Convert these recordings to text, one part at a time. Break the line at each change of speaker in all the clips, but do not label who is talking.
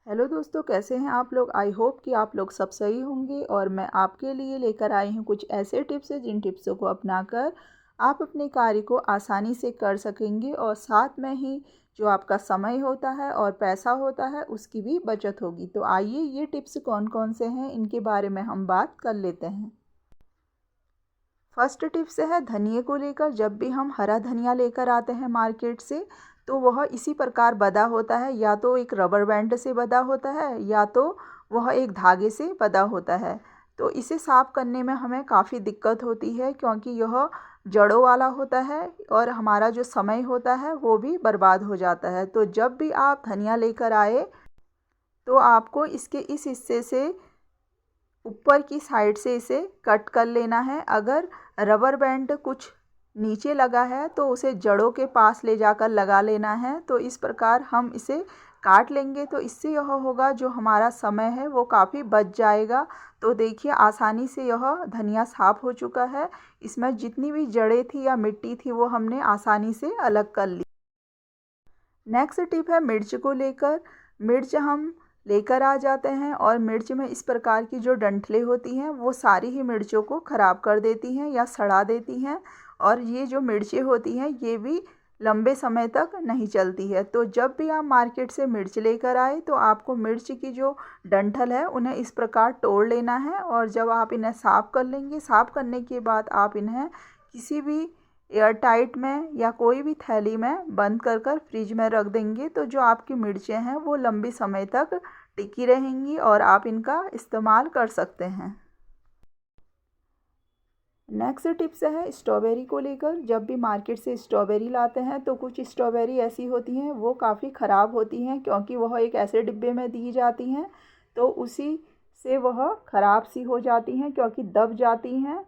Hello दोस्तों, कैसे हैं आप लोग। आई होप कि आप लोग सब सही होंगे। और मैं आपके लिए लेकर आई हूं कुछ ऐसे टिप्स हैं जिन टिप्सों को अपनाकर आप अपने कार्य को आसानी से कर सकेंगे और साथ में ही जो आपका समय होता है और पैसा होता है उसकी भी बचत होगी। तो आइए ये टिप्स कौन कौन से हैं इनके बारे में हम बात कर लेते हैं। फर्स्ट टिप्स है धनिए को लेकर। जब भी हम हरा धनिया लेकर आते हैं मार्केट से तो वह इसी प्रकार बंधा होता है, या तो एक रबर बैंड से बंधा होता है या तो वह एक धागे से बंधा होता है। तो इसे साफ़ करने में हमें काफ़ी दिक्कत होती है क्योंकि यह जड़ों वाला होता है और हमारा जो समय होता है वो भी बर्बाद हो जाता है। तो जब भी आप धनिया लेकर आए तो आपको इसके इस हिस्से से ऊपर की साइड से इसे कट कर लेना है। अगर रबर बैंड कुछ नीचे लगा है तो उसे जड़ों के पास ले जाकर लगा लेना है। तो इस प्रकार हम इसे काट लेंगे तो इससे यह होगा जो हमारा समय है वो काफ़ी बच जाएगा। तो देखिए आसानी से यह धनिया साफ़ हो चुका है। इसमें जितनी भी जड़ें थी या मिट्टी थी वो हमने आसानी से अलग कर ली। नेक्स्ट टिप है मिर्च को लेकर। मिर्च हम लेकर आ जाते हैं और मिर्च में इस प्रकार की जो डंठलें होती हैं वो सारी ही मिर्चों को ख़राब कर देती हैं या सड़ा देती हैं। और ये जो मिर्चें होती हैं ये भी लंबे समय तक नहीं चलती है। तो जब भी आप मार्केट से मिर्च लेकर आए तो आपको मिर्च की जो डंठल है उन्हें इस प्रकार तोड़ लेना है। और जब आप इन्हें साफ़ कर लेंगे, साफ़ करने के बाद आप इन्हें किसी भी एयर टाइट में या कोई भी थैली में बंद कर कर फ्रिज में रख देंगे तो जो आपकी मिर्चें हैं वो लंबी समय तक टिकी रहेंगी और आप इनका इस्तेमाल कर सकते हैं। नेक्स्ट टिप्स है स्ट्रॉबेरी को लेकर। जब भी मार्केट से स्ट्रॉबेरी लाते हैं तो कुछ स्ट्रॉबेरी ऐसी होती हैं वो काफ़ी ख़राब होती हैं क्योंकि वह एक ऐसे डिब्बे में दी जाती हैं तो उसी से वह ख़राब सी हो जाती हैं क्योंकि दब जाती हैं।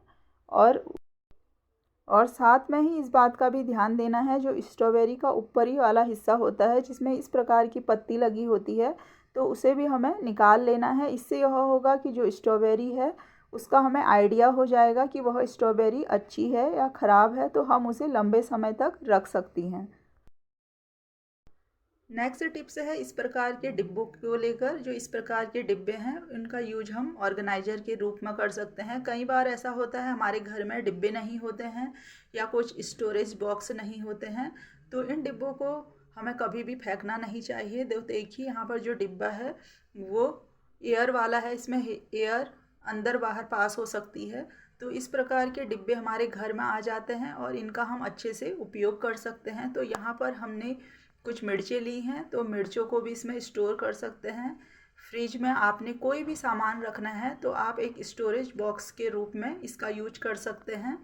और साथ में ही इस बात का भी ध्यान देना है जो स्ट्रॉबेरी का ऊपरी वाला हिस्सा होता है जिसमें इस प्रकार की पत्ती लगी होती है तो उसे भी हमें निकाल लेना है। इससे यह होगा कि जो स्ट्रॉबेरी है उसका हमें आइडिया हो जाएगा कि वह स्ट्रॉबेरी अच्छी है या ख़राब है, तो हम उसे लंबे समय तक रख सकती हैं। नेक्स्ट टिप्स है इस प्रकार के डिब्बों को लेकर। जो इस प्रकार के डिब्बे हैं उनका यूज हम ऑर्गेनाइजर के रूप में कर सकते हैं। कई बार ऐसा होता है हमारे घर में डिब्बे नहीं होते हैं या कुछ स्टोरेज बॉक्स नहीं होते हैं तो इन डिब्बों को हमें कभी भी फेंकना नहीं चाहिए। देखिए यहाँ पर जो डिब्बा है वो एयर वाला है, इसमें एयर अंदर बाहर पास हो सकती है। तो इस प्रकार के डिब्बे हमारे घर में आ जाते हैं और इनका हम अच्छे से उपयोग कर सकते हैं। तो यहाँ पर हमने कुछ मिर्चें ली हैं तो मिर्चों को भी इसमें स्टोर कर सकते हैं। फ्रिज में आपने कोई भी सामान रखना है तो आप एक स्टोरेज बॉक्स के रूप में इसका यूज कर सकते हैं।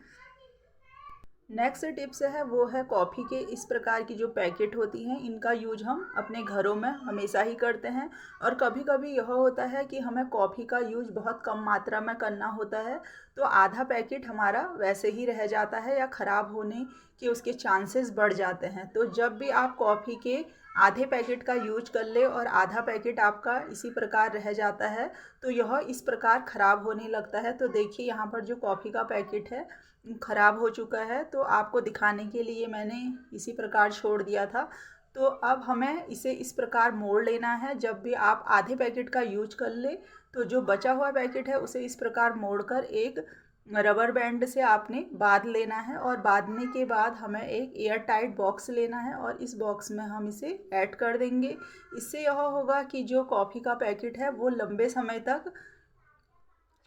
नेक्स्ट टिप्स है वो है कॉफ़ी के इस प्रकार की जो पैकेट होती हैं इनका यूज हम अपने घरों में हमेशा ही करते हैं। और कभी कभी यह होता है कि हमें कॉफ़ी का यूज बहुत कम मात्रा में करना होता है तो आधा पैकेट हमारा वैसे ही रह जाता है या ख़राब होने के उसके चांसेस बढ़ जाते हैं। तो जब भी आप कॉफ़ी के आधे पैकेट का यूज कर ले और आधा पैकेट आपका इसी प्रकार रह जाता है तो यह इस प्रकार ख़राब होने लगता है। तो देखिए यहाँ पर जो कॉफ़ी का पैकेट है ख़राब हो चुका है तो आपको दिखाने के लिए मैंने इसी प्रकार छोड़ दिया था। तो अब हमें इसे इस प्रकार मोड़ लेना है। जब भी आप आधे पैकेट का यूज कर ले तो जो बचा हुआ पैकेट है उसे इस प्रकार मोड़कर एक रबर बैंड से आपने बांध लेना है। और बांधने के बाद हमें एक एयर टाइट बॉक्स लेना है और इस बॉक्स में हम इसे ऐड कर देंगे। इससे यह होगा कि जो कॉफ़ी का पैकेट है वो लंबे समय तक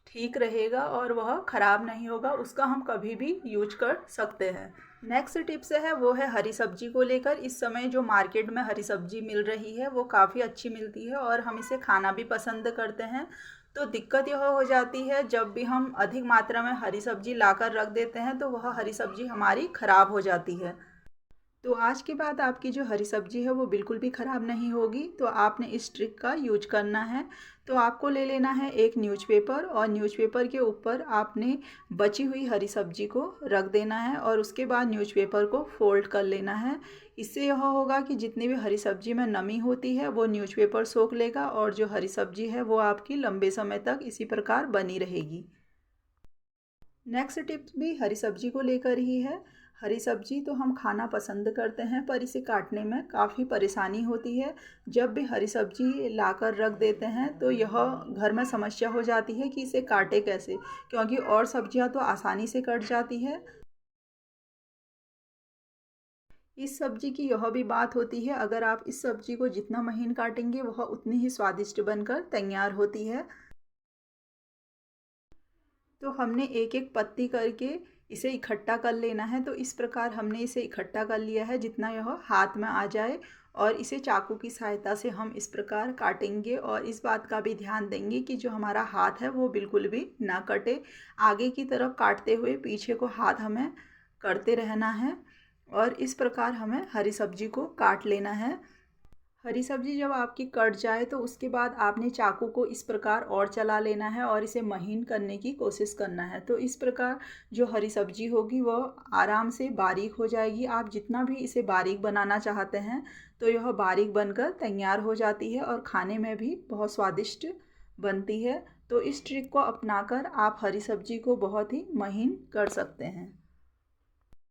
ठीक रहेगा और वह ख़राब नहीं होगा, उसका हम कभी भी यूज कर सकते हैं। नेक्स्ट टिप्स है वो है हरी सब्जी को लेकर। इस समय जो मार्केट में हरी सब्जी मिल रही है वो काफ़ी अच्छी मिलती है और हम इसे खाना भी पसंद करते हैं। तो दिक्कत यह हो जाती है जब भी हम अधिक मात्रा में हरी सब्जी लाकर रख देते हैं तो वह हरी सब्जी हमारी ख़राब हो जाती है। तो आज के बाद आपकी जो हरी सब्जी है वो बिल्कुल भी ख़राब नहीं होगी। तो आपने इस ट्रिक का यूज करना है। तो आपको ले लेना है एक न्यूज़पेपर और न्यूज़पेपर के ऊपर आपने बची हुई हरी सब्जी को रख देना है और उसके बाद न्यूज़पेपर को फोल्ड कर लेना है। इससे यह होगा कि जितनी भी हरी सब्जी में नमी होती है वो न्यूज़पेपर सोख लेगा और जो हरी सब्जी है वो आपकी लंबे समय तक इसी प्रकार बनी रहेगी। नेक्स्ट टिप भी हरी सब्जी को लेकर ही है। हरी सब्जी तो हम खाना पसंद करते हैं, पर इसे काटने में काफ़ी परेशानी होती है। जब भी हरी सब्जी लाकर रख देते हैं तो यह घर में समस्या हो जाती है कि इसे काटे कैसे, क्योंकि और सब्जियां तो आसानी से कट जाती है। इस सब्जी की यह भी बात होती है, अगर आप इस सब्जी को जितना महीन काटेंगे वह उतनी ही स्वादिष्ट बनकर तैयार होती है। तो हमने एक एक पत्ती करके इसे इकट्ठा कर लेना है। तो इस प्रकार हमने इसे इकट्ठा कर लिया है जितना यह हाथ में आ जाए, और इसे चाकू की सहायता से हम इस प्रकार काटेंगे, और इस बात का भी ध्यान देंगे कि जो हमारा हाथ है वो बिल्कुल भी ना कटे। आगे की तरफ काटते हुए पीछे को हाथ हमें करते रहना है, और इस प्रकार हमें हरी सब्जी को काट लेना है। हरी सब्जी जब आपकी कट जाए तो उसके बाद आपने चाकू को इस प्रकार और चला लेना है और इसे महीन करने की कोशिश करना है। तो इस प्रकार जो हरी सब्जी होगी वह आराम से बारीक हो जाएगी। आप जितना भी इसे बारीक बनाना चाहते हैं तो यह बारीक बनकर तैयार हो जाती है और खाने में भी बहुत स्वादिष्ट बनती है। तो इस ट्रिक को अपनाकर आप हरी सब्जी को बहुत ही महीन कर सकते हैं।